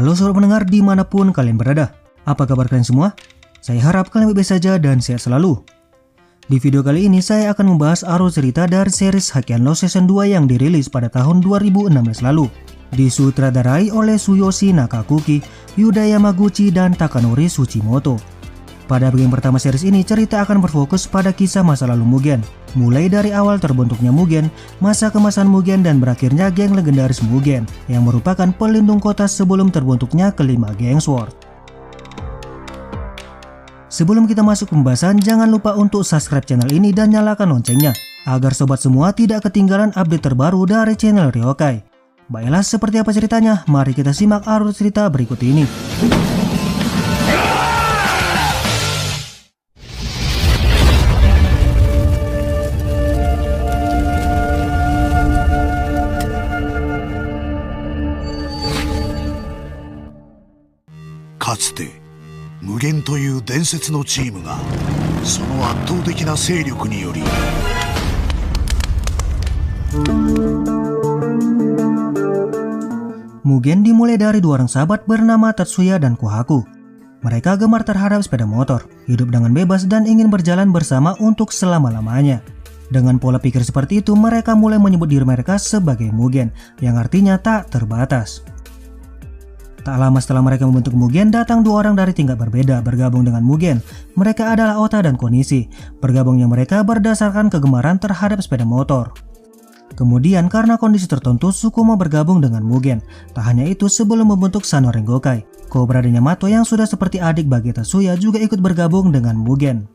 Halo sobat pendengar dimanapun kalian berada. Apa kabar kalian semua? Saya harap kalian baik-baik saja dan sehat selalu. Di video kali ini saya akan membahas alur cerita dari series Hakian Law Season 2 yang dirilis pada tahun 2016 lalu. Disutradarai oleh Tsuyoshi Nakakuki, Yuda Yamaguchi, dan Takanori Tsuchimoto. Pada bagian pertama series ini, cerita akan berfokus pada kisah masa lalu Mugen, mulai dari awal terbentuknya Mugen, masa kemasan Mugen, dan berakhirnya geng legendaris Mugen, yang merupakan pelindung kota sebelum terbentuknya kelima geng Sword. Sebelum kita masuk pembahasan, jangan lupa untuk subscribe channel ini dan nyalakan loncengnya, agar sobat semua tidak ketinggalan update terbaru dari channel Ryokai. Baiklah, seperti apa ceritanya? Mari kita simak alur cerita berikut ini. Katsude, Mugen という伝説のチームがその圧倒的な勢力によりMugen dimulai dari dua orang sahabat bernama Tatsuya dan Kohaku. Mereka gemar terhadap sepeda motor, hidup dengan bebas dan ingin berjalan bersama untuk selama-lamanya. Dengan pola pikir seperti itu, mereka mulai menyebut diri mereka sebagai Mugen, yang artinya tak terbatas. Tak lama setelah mereka membentuk Mugen, datang dua orang dari tingkat berbeda bergabung dengan Mugen. Mereka adalah Ota dan Konishi. Bergabungnya mereka berdasarkan kegemaran terhadap sepeda motor. Kemudian karena kondisi tertentu, Tsukumo bergabung dengan Mugen. Tak hanya itu, sebelum membentuk Sano Rengokai, Cobra dan Yamato yang sudah seperti adik bagi Tatsuya juga ikut bergabung dengan Mugen.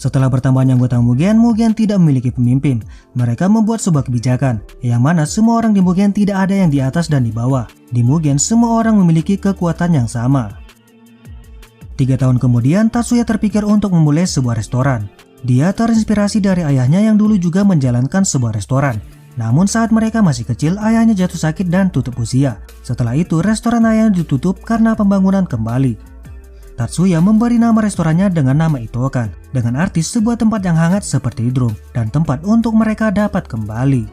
Setelah bertambahnya anggota Mugen, Mugen tidak memiliki pemimpin. Mereka membuat sebuah kebijakan, yang mana semua orang di Mugen tidak ada yang di atas dan di bawah. Di Mugen, semua orang memiliki kekuatan yang sama. 3 tahun kemudian, Tatsuya terpikir untuk memulai sebuah restoran. Dia terinspirasi dari ayahnya yang dulu juga menjalankan sebuah restoran. Namun saat mereka masih kecil, ayahnya jatuh sakit dan tutup usia. Setelah itu, restoran ayahnya ditutup karena pembangunan kembali. Tatsuya memberi nama restorannya dengan nama Itokan, dengan arti sebuah tempat yang hangat seperti drum dan tempat untuk mereka dapat kembali.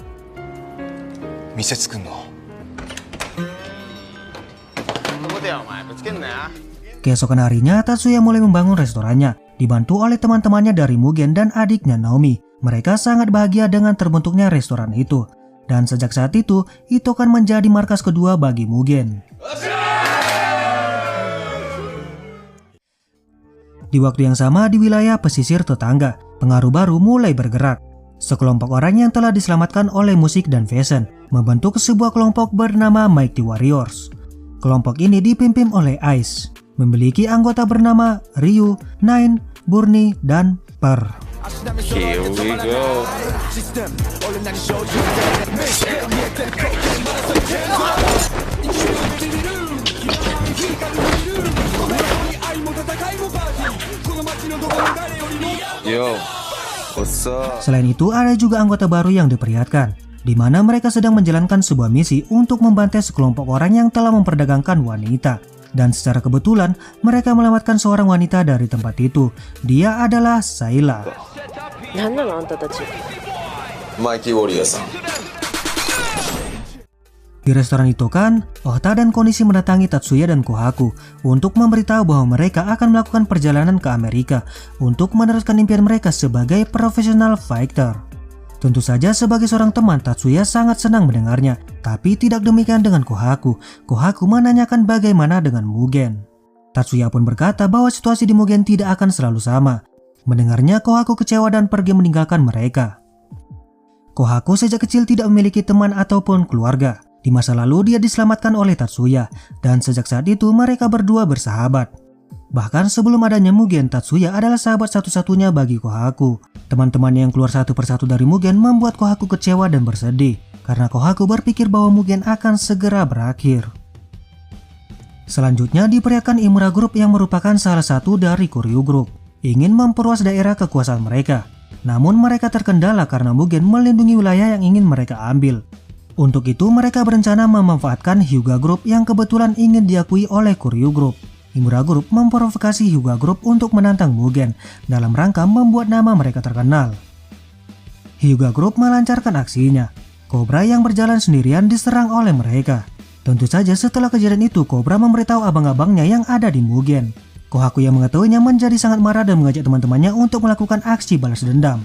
Keesokan harinya, Tatsuya mulai membangun restorannya, dibantu oleh teman-temannya dari Mugen dan adiknya Naomi. Mereka sangat bahagia dengan terbentuknya restoran itu, dan sejak saat itu, Itokan menjadi markas kedua bagi Mugen. Di waktu yang sama, di wilayah pesisir tetangga, pengaruh baru mulai bergerak. Sekelompok orang yang telah diselamatkan oleh musik dan fashion membentuk sebuah kelompok bernama Mighty Warriors. Kelompok ini dipimpin oleh Ice, memiliki anggota bernama Ryu, Nine, Burnie, dan Per. Here we go. Yo, what's up? Selain itu, ada juga anggota baru yang diperlihatkan, di mana mereka sedang menjalankan sebuah misi untuk membantai sekelompok orang yang telah memperdagangkan wanita. Dan secara kebetulan, mereka menyelamatkan seorang wanita dari tempat itu. Dia adalah Sayla. Mighty Warriors. Di restoran itu kan, Ota dan Konishi mendatangi Tatsuya dan Kohaku untuk memberitahu bahwa mereka akan melakukan perjalanan ke Amerika untuk meneruskan impian mereka sebagai profesional fighter. Tentu saja sebagai seorang teman, Tatsuya sangat senang mendengarnya, tapi tidak demikian dengan Kohaku. Kohaku menanyakan bagaimana dengan Mugen. Tatsuya pun berkata bahwa situasi di Mugen tidak akan selalu sama. Mendengarnya, Kohaku kecewa dan pergi meninggalkan mereka. Kohaku sejak kecil tidak memiliki teman ataupun keluarga. Di masa lalu dia diselamatkan oleh Tatsuya, dan sejak saat itu mereka berdua bersahabat. Bahkan sebelum adanya Mugen, Tatsuya adalah sahabat satu-satunya bagi Kohaku. Teman-temannya yang keluar satu persatu dari Mugen membuat Kohaku kecewa dan bersedih, karena Kohaku berpikir bahwa Mugen akan segera berakhir. Selanjutnya diperlihatkan Imura Group yang merupakan salah satu dari Koryu Group, ingin memperluas daerah kekuasaan mereka. Namun mereka terkendala karena Mugen melindungi wilayah yang ingin mereka ambil. Untuk itu mereka berencana memanfaatkan Hyuga Group yang kebetulan ingin diakui oleh Koryu Group. Imura Group memprovokasi Hyuga Group untuk menantang Mugen dalam rangka membuat nama mereka terkenal. Hyuga Group melancarkan aksinya. Cobra yang berjalan sendirian diserang oleh mereka. Tentu saja setelah kejadian itu, Cobra memberitahu abang-abangnya yang ada di Mugen. Kohaku yang mengetahuinya menjadi sangat marah dan mengajak teman-temannya untuk melakukan aksi balas dendam.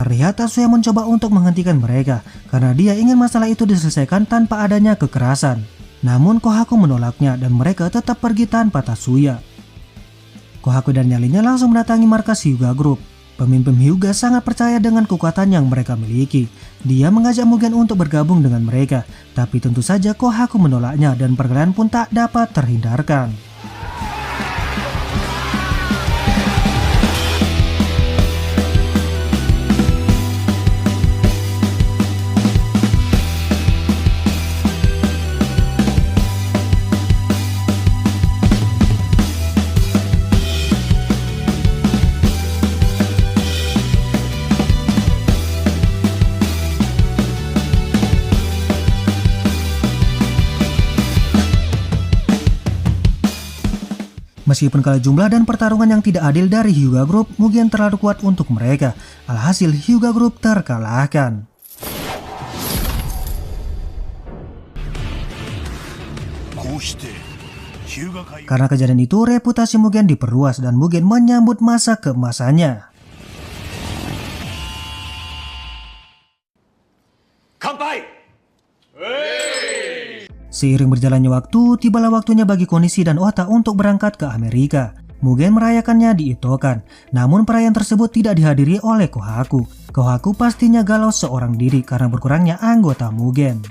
Terlihat Tatsuya mencoba untuk menghentikan mereka karena dia ingin masalah itu diselesaikan tanpa adanya kekerasan. Namun Kohaku menolaknya dan mereka tetap pergi tanpa Tatsuya. Kohaku dan nyalinya langsung mendatangi markas Hyuga Group. Pemimpin Hyuga sangat percaya dengan kekuatan yang mereka miliki. Dia mengajak Mugen untuk bergabung dengan mereka, tapi tentu saja Kohaku menolaknya dan perkelahian pun tak dapat terhindarkan. Meskipun kalah jumlah dan pertarungan yang tidak adil dari Hyuga Group, Mugen terlalu kuat untuk mereka. Alhasil Hyuga Group terkalahkan. Karena kejadian itu, reputasi Mugen diperluas dan Mugen menyambut masa keemasannya. Kanpai! Seiring berjalannya waktu, tibalah waktunya bagi Konishi dan Ota untuk berangkat ke Amerika. Mugen merayakannya di Itokan, namun perayaan tersebut tidak dihadiri oleh Kohaku. Kohaku pastinya galau seorang diri karena berkurangnya anggota Mugen.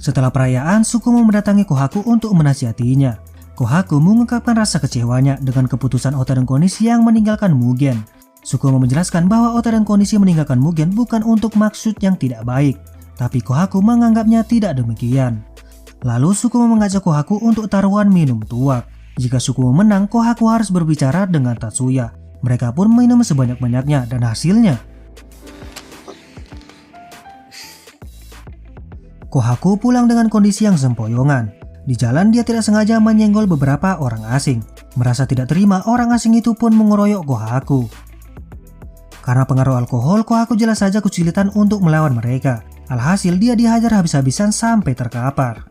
Setelah perayaan, Tsukumo mendatangi Kohaku untuk menasihatinya. Kohaku mengungkapkan rasa kecewanya dengan keputusan Ota dan Konishi yang meninggalkan Mugen. Tsukumo menjelaskan bahwa Ota dan Konishi meninggalkan Mugen bukan untuk maksud yang tidak baik, tapi Kohaku menganggapnya tidak demikian. Lalu Tsukumo mengajak Kohaku untuk taruhan minum tuak. Jika Tsukumo menang, Kohaku harus berbicara dengan Tatsuya. Mereka pun minum sebanyak-banyaknya dan hasilnya Kohaku pulang dengan kondisi yang sempoyongan. Di jalan dia tidak sengaja menyenggol beberapa orang asing. Merasa tidak terima, orang asing itu pun mengeroyok Kohaku. Karena pengaruh alkohol, Kohaku jelas saja kesulitan untuk melawan mereka. Alhasil dia dihajar habis-habisan sampai terkapar.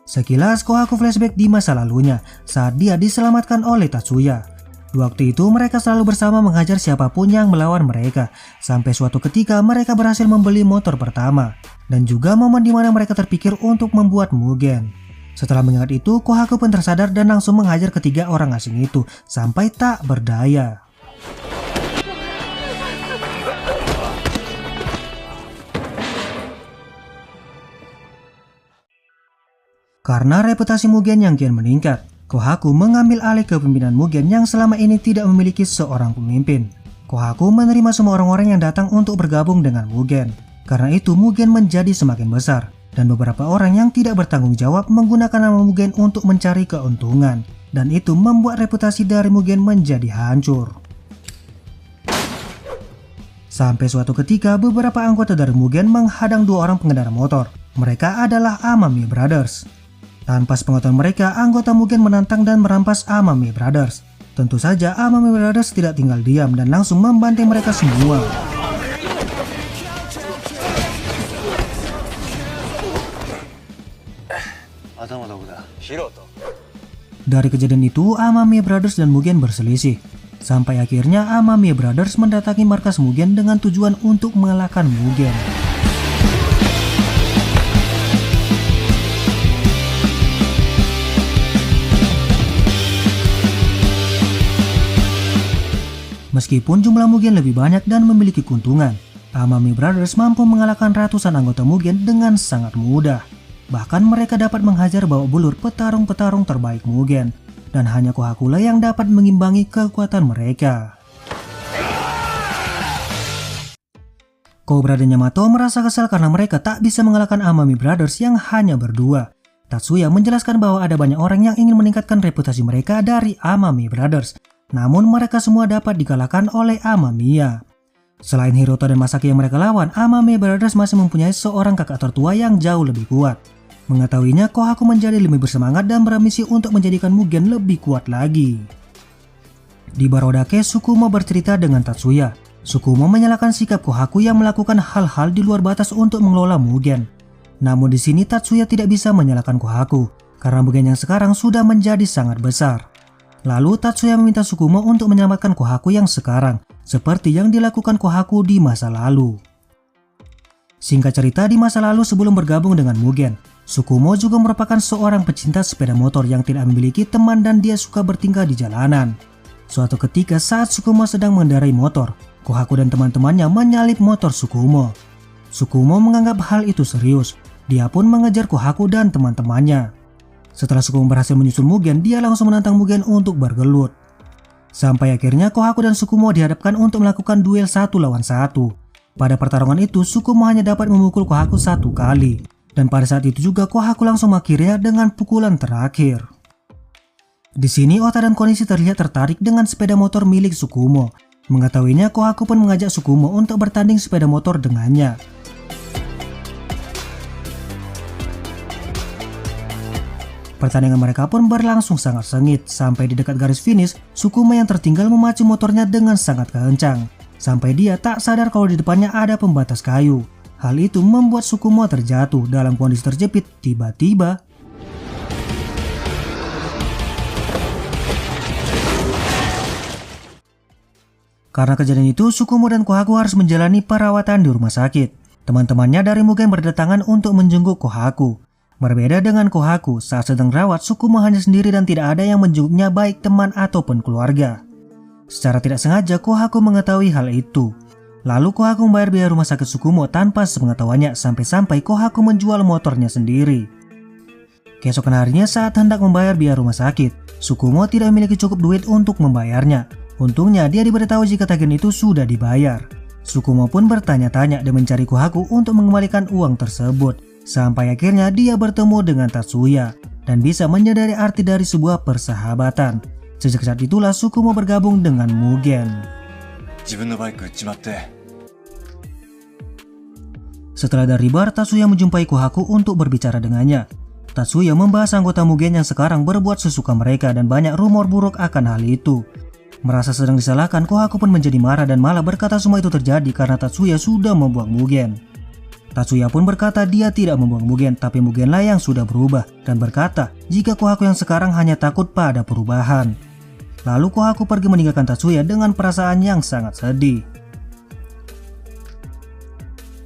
Sekilas Kohaku flashback di masa lalunya saat dia diselamatkan oleh Tatsuya. Waktu itu mereka selalu bersama menghajar siapapun yang melawan mereka, sampai suatu ketika mereka berhasil membeli motor pertama, dan juga momen dimana mereka terpikir untuk membuat Mugen. Setelah mengingat itu, Kohaku pun tersadar dan langsung menghajar ketiga orang asing itu sampai tak berdaya. Karena reputasi Mugen yang kian meningkat, Kohaku mengambil alih kepemimpinan Mugen yang selama ini tidak memiliki seorang pemimpin. Kohaku menerima semua orang-orang yang datang untuk bergabung dengan Mugen. Karena itu Mugen menjadi semakin besar, dan beberapa orang yang tidak bertanggung jawab menggunakan nama Mugen untuk mencari keuntungan, dan itu membuat reputasi dari Mugen menjadi hancur. Sampai suatu ketika beberapa anggota dari Mugen menghadang dua orang pengendara motor. Mereka adalah Amami Brothers. Tanpa sepengetahuan mereka, anggota Mugen menantang dan merampas Amami Brothers. Tentu saja Amami Brothers tidak tinggal diam dan langsung membanting mereka semua. Dari kejadian itu, Amami Brothers dan Mugen berselisih. Sampai akhirnya Amami Brothers mendatangi markas Mugen dengan tujuan untuk mengalahkan Mugen. Meskipun jumlah Mugen lebih banyak dan memiliki keuntungan, Amami Brothers mampu mengalahkan ratusan anggota Mugen dengan sangat mudah. Bahkan mereka dapat menghajar bawa bulur petarung-petarung terbaik Mugen, dan hanya Kohaku yang dapat mengimbangi kekuatan mereka. Cobra dan Yamato merasa kesal karena mereka tak bisa mengalahkan Amami Brothers yang hanya berdua. Tatsuya menjelaskan bahwa ada banyak orang yang ingin meningkatkan reputasi mereka dari Amami Brothers, namun mereka semua dapat dikalahkan oleh Amamiya. Selain Hiroto dan Masaki yang mereka lawan, Amami Brothers masih mempunyai seorang kakak tertua yang jauh lebih kuat. Mengetahuinya, Kohaku menjadi lebih bersemangat dan berambisi untuk menjadikan Mugen lebih kuat lagi. Di Barodake, Tsukumo bercerita dengan Tatsuya. Tsukumo menyalahkan sikap Kohaku yang melakukan hal-hal di luar batas untuk mengelola Mugen. Namun di sini Tatsuya tidak bisa menyalahkan Kohaku karena Mugen yang sekarang sudah menjadi sangat besar. Lalu Tatsuya meminta Tsukumo untuk menyelamatkan Kohaku yang sekarang, seperti yang dilakukan Kohaku di masa lalu. Singkat cerita, di masa lalu sebelum bergabung dengan Mugen, Tsukumo juga merupakan seorang pecinta sepeda motor yang tidak memiliki teman dan dia suka bertingkah di jalanan. Suatu ketika saat Tsukumo sedang mengendarai motor, Kohaku dan teman-temannya menyalip motor Tsukumo. Tsukumo menganggap hal itu serius. Dia pun mengejar Kohaku dan teman-temannya. Setelah Tsukumo berhasil menyusul Mugen, dia langsung menantang Mugen untuk bergelut. Sampai akhirnya Kohaku dan Tsukumo dihadapkan untuk melakukan duel 1 lawan 1. Pada pertarungan itu, Tsukumo hanya dapat memukul Kohaku 1 kali. Dan pada saat itu juga Kohaku langsung mengakhirinya dengan pukulan terakhir. Di sini Ota dan Konishi terlihat tertarik dengan sepeda motor milik Tsukumo. Mengetahuinya, Kohaku pun mengajak Tsukumo untuk bertanding sepeda motor dengannya. Pertandingan mereka pun berlangsung sangat sengit. Sampai di dekat garis finish, Tsukumo yang tertinggal memacu motornya dengan sangat kencang. Sampai dia tak sadar kalau di depannya ada pembatas kayu. Hal itu membuat Tsukumo terjatuh dalam kondisi terjepit. Tiba-tiba karena kejadian itu, Tsukumo dan Kohaku harus menjalani perawatan di rumah sakit. Teman-temannya dari Mugen berdatangan untuk menjenguk Kohaku. Berbeda dengan Kohaku, saat sedang rawat, Tsukumo hanya sendiri dan tidak ada yang menjenguknya baik teman ataupun keluarga. Secara tidak sengaja, Kohaku mengetahui hal itu. Lalu Kohaku membayar biaya rumah sakit Tsukumo tanpa sepengetahuannya sampai-sampai Kohaku menjual motornya sendiri. Keesokan harinya saat hendak membayar biaya rumah sakit, Tsukumo tidak memiliki cukup duit untuk membayarnya. Untungnya dia diberitahu jika tagihan itu sudah dibayar. Tsukumo pun bertanya-tanya dan mencari Kohaku untuk mengembalikan uang tersebut. Sampai akhirnya dia bertemu dengan Tatsuya dan bisa menyadari arti dari sebuah persahabatan. Sejak saat itulah Tsukumo bergabung dengan Mugen. Setelah dari bar, Tatsuya menjumpai Kohaku untuk berbicara dengannya. Tatsuya membahas anggota Mugen yang sekarang berbuat sesuka mereka dan banyak rumor buruk akan hal itu. Merasa sedang disalahkan, Kohaku pun menjadi marah dan malah berkata semua itu terjadi karena Tatsuya sudah membuang Mugen. Tatsuya pun berkata dia tidak membuang Mugen, tapi Mugenlah yang sudah berubah dan berkata jika Kohaku yang sekarang hanya takut pada perubahan. Lalu Kohaku pergi meninggalkan Tatsuya dengan perasaan yang sangat sedih.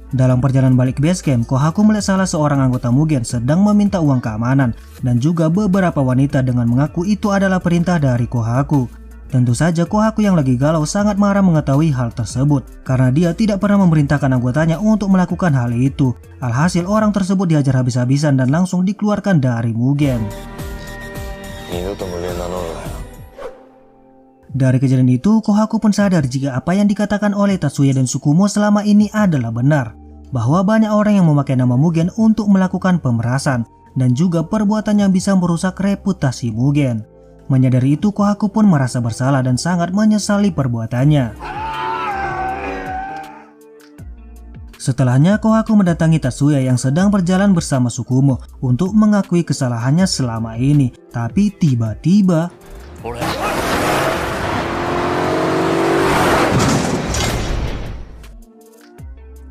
Dalam perjalanan balik ke base camp, Kohaku melihat salah seorang anggota Mugen sedang meminta uang keamanan dan juga beberapa wanita dengan mengaku itu adalah perintah dari Kohaku. Tentu saja Kohaku yang lagi galau sangat marah mengetahui hal tersebut karena dia tidak pernah memerintahkan anggotanya untuk melakukan hal itu. Alhasil orang tersebut dihajar habis-habisan dan langsung dikeluarkan dari Mugen. Dari kejadian itu, Kohaku pun sadar jika apa yang dikatakan oleh Tatsuya dan Tsukumo selama ini adalah benar, bahwa banyak orang yang memakai nama Mugen untuk melakukan pemerasan dan juga perbuatan yang bisa merusak reputasi Mugen. Menyadari itu, Kohaku pun merasa bersalah dan sangat menyesali perbuatannya. Setelahnya, Kohaku mendatangi Tatsuya yang sedang berjalan bersama Tsukumo untuk mengakui kesalahannya selama ini. Tapi tiba-tiba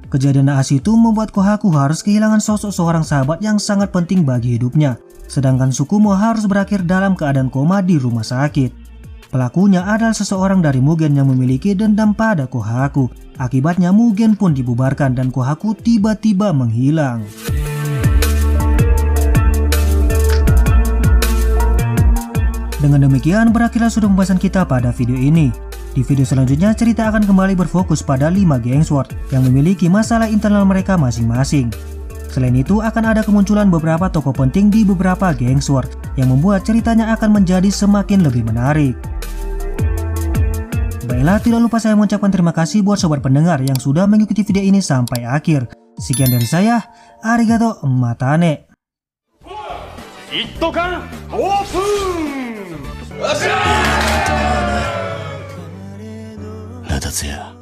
kejadian naas itu membuat Kohaku harus kehilangan sosok seorang sahabat yang sangat penting bagi hidupnya. Sedangkan Tsukumo harus berakhir dalam keadaan koma di rumah sakit. Pelakunya adalah seseorang dari Mugen yang memiliki dendam pada Kohaku. Akibatnya Mugen pun dibubarkan dan Kohaku tiba-tiba menghilang. Dengan demikian berakhirlah sudut pembahasan kita pada video ini. Di video selanjutnya cerita akan kembali berfokus pada 5 geng SWORD yang memiliki masalah internal mereka masing-masing. Selain itu akan ada kemunculan beberapa tokoh penting di beberapa geng SWORD yang membuat ceritanya akan menjadi semakin lebih menarik. Baiklah, tidak lupa saya mengucapkan terima kasih buat sobat pendengar yang sudah mengikuti video ini sampai akhir. Sekian dari saya, arigato matane. な達也